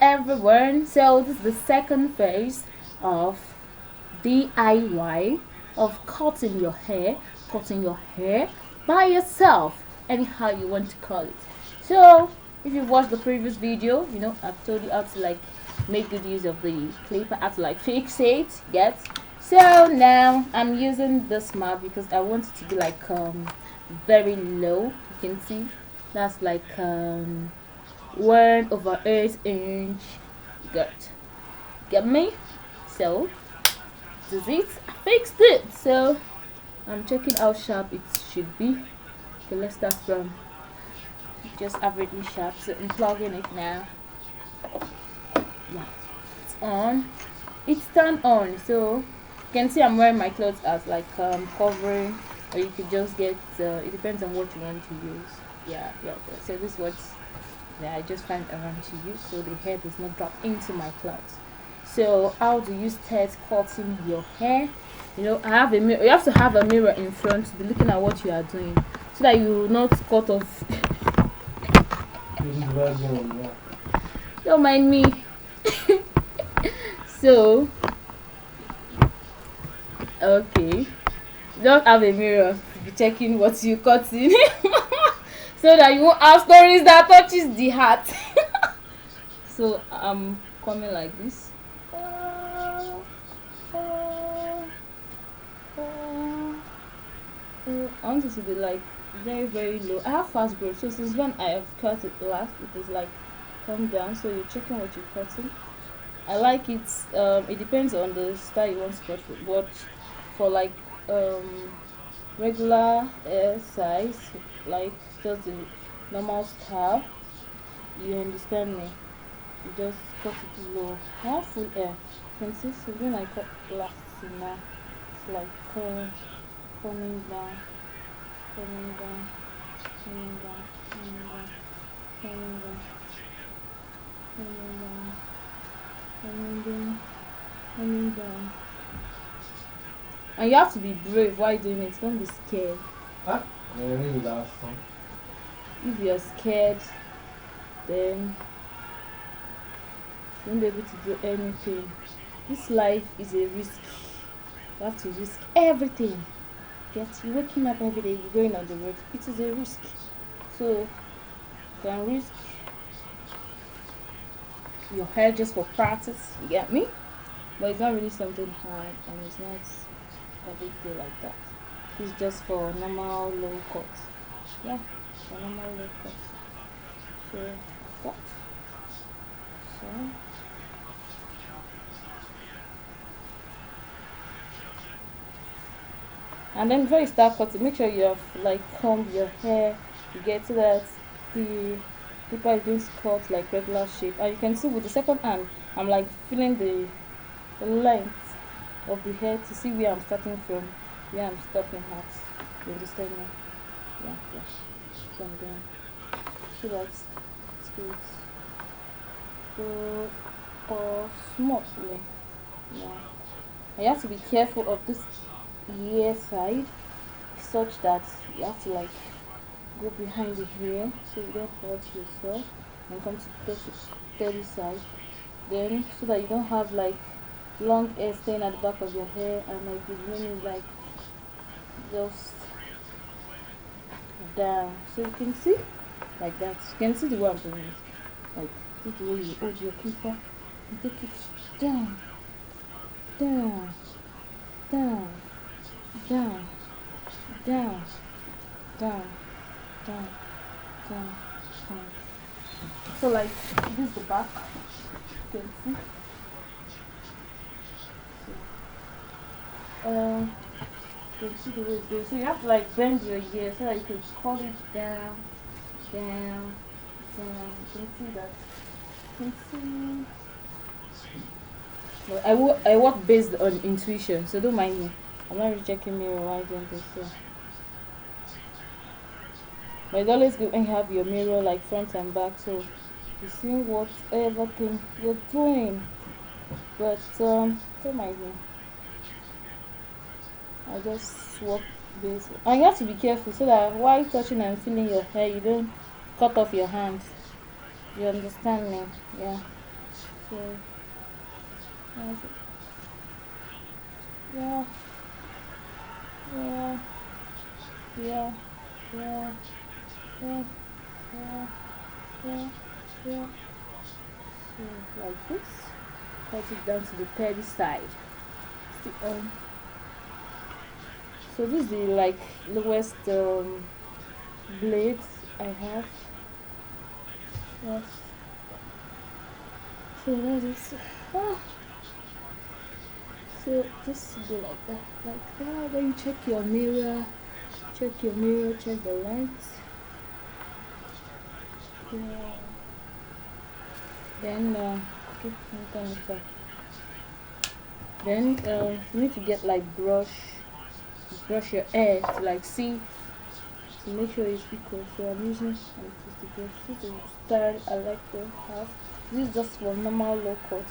everyone. So this is the second phase of DIY of cutting your hair by yourself, anyhow you want to call it. So if you've watched the previous video, you know I've told you how to like make good use of the clipper, how to like fix it, get. So now I'm using this mark because I want it to be like very low. You can see that's like 1/8 inch. Get me? So this is it. I fixed it. So I'm checking how sharp it should be. Okay, let's start from just averagely sharp. So I'm plugging it now. Yeah, it's on. It's turned on. So you can see I'm wearing my clothes as like covering, or you could just get. It depends on what you want to use. Yeah. So this works. Yeah, I just find around to use so the hair does not drop into my clothes. So how do you start cutting your hair? You know, I have a mirror. You have to have a mirror in front to be looking at what you are doing, so that you will not cut off. Don't mind me. So okay, just have a mirror to be checking what you cutting, so that you won't have stories that touches the heart. So I'm coming like this. I want it to be like very low. I have fast growth, so since when I have cut it last, it is like come down. So you're checking what you're cutting. I like it. It depends on the style you want to cut for, but for like regular hair size, like just the normal style, you understand me, you just cut it low. I have full hair, you can see. So when I cut last, now it's like coming down, coming down, coming down, coming down, coming down, coming down, coming down, coming down. And you have to be brave while doing it. Don't be scared. Huh? Really last song. If you're scared, then you won't be able to do anything. This life is a risk. You have to risk everything. You're waking up every day, you're going on the road. It is a risk. So you can risk your hair just for practice. You get me? But it's not really something hard, and it's not a big deal like that. It's just for normal low cut. Yeah, for normal low cut. So that. So and then before you start cutting, make sure you have like combed your hair. You get to that the clipper is going to cut like regular shape, and you can see with the second hand I'm like feeling the length of the hair to see where I'm starting from, where I'm stopping at. You understand me? Yeah. So I'm doing so that's good. So or smoothly. Yeah. And you have to be careful of this ear side, such that you have to like go behind the hair so you don't hurt yourself and come to the dirty side. Then so that you don't have like long hair staying at the back of your hair and like it's really like just down. So you can see like that. You can see the way I'm doing it. Like this is the way you hold your clipper and take it down, down, down, down, down, down, down, down, down. So like this is the back. You can see. You can see the way it's going. So you have to like bend your ear so that you can curl it down, down, down. You can see that. You can see. Well, I work based on intuition, so don't mind me. I'm not really checking mirror while doing this. So. But it's always good when you have your mirror like front and back, so you see whatever thing you're doing. But don't mind me. I just work this, and you have to be careful so that while touching and feeling your hair, you don't cut off your hands. You understand me? Yeah. So that's it. Yeah, yeah, yeah, yeah, yeah, yeah, yeah, yeah. So like this. Cut it down to the petty side. See, so this is the like lowest blades I have. Yes. So that is. Ah, so just go like that, like that. Then you check your mirror. Check your mirror. Check the lights. Yeah. Then okay, I'm gonna try. Then you need to get like brush your hair to like see to make sure it's equal. So I'm using the brush. This is the style I like to have. This is just for normal low cut.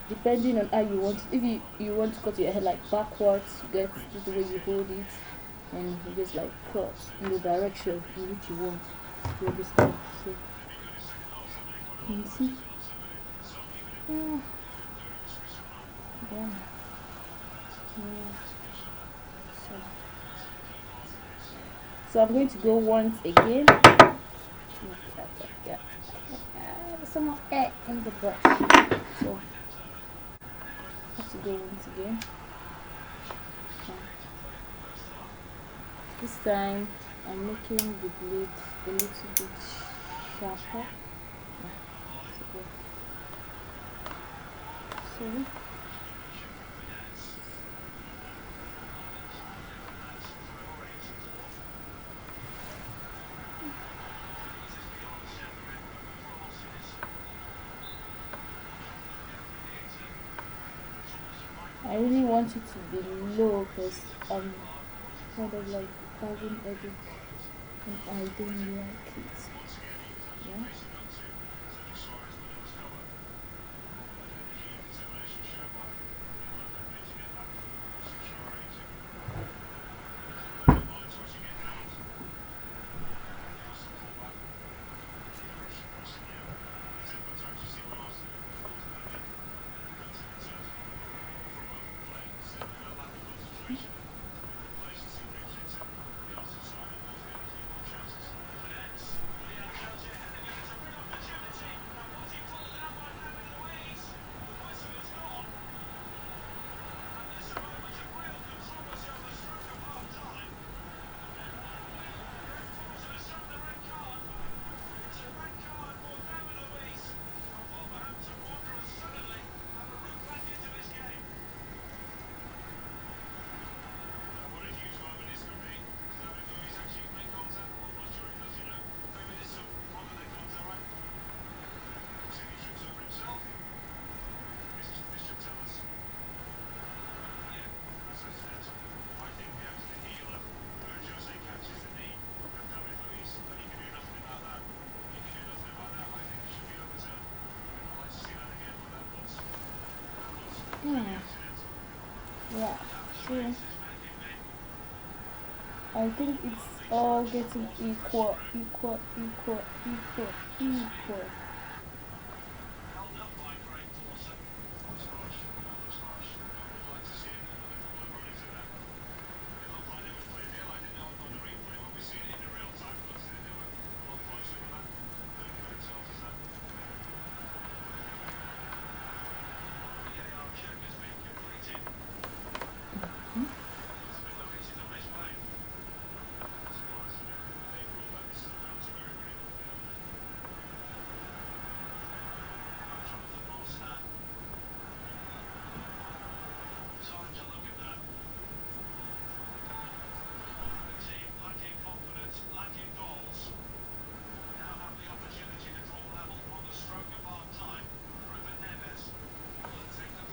Depending on how you want it. If you want to cut your hair like backwards, you get this the way you hold it and you just like cut in the direction in which you want. You understand? So you can see. Yeah. Yeah. Yeah. So, so I'm going to go once again. Yeah. Some more air in the brush. So I have to go once again. So, this time I'm making the blade a little bit sharper. Yeah. So I really want it to be low because I'm kind of like having headache and I don't like it. Yeah. Yeah. Yeah. So I think it's all getting equal, equal, equal, equal, equal. Hmm?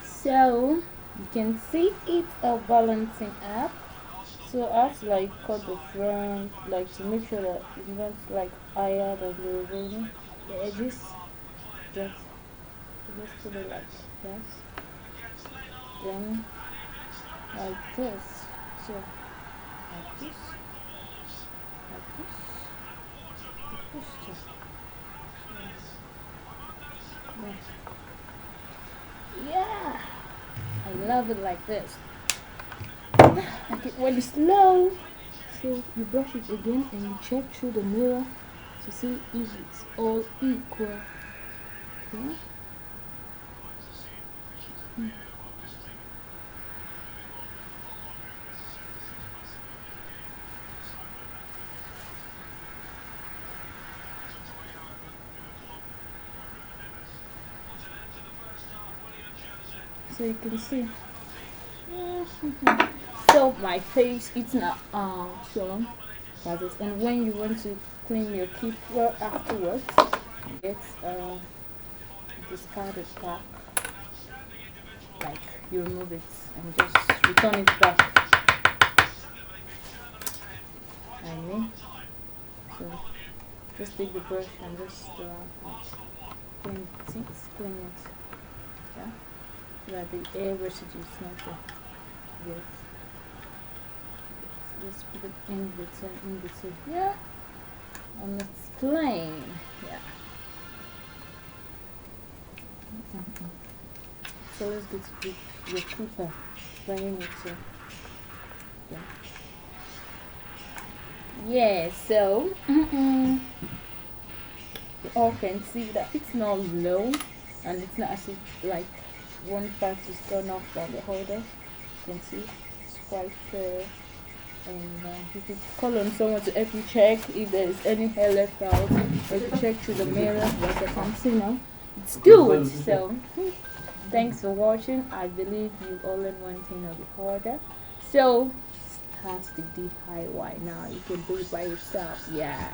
So you can see it's a balancing app. So I have to like cut the front, like to make sure that it's not like higher than the edges. Just put it like that. Then like this. So like this, like this, like this too. Yeah. love it like this. Like it when it's low. So you brush it again and you check through the mirror to see if it's all equal. Okay. So you can see. So my face it's not shown like this. And when you want to clean your teeth well afterwards, it's discarded back. Like you remove it and just return it back. I mean, so just take the brush and just clean the teeth, clean it. Yeah, so that the air residue is not there. Yes. Just put it in between. Yeah, and it's plain. Yeah. So let's get to your clipper, bringing it to. Yeah. Yeah. So you all can see that it's not low, and it's not as if like one part is torn off from the holder. You can see it's quite fair. And you could call on someone to help you check if there is any hair left out. Or you check through the mirror, like I can see now. It's good. So thanks for watching. I believe you all learned one thing or the other. So start the DIY now. You can do it by yourself. Yeah.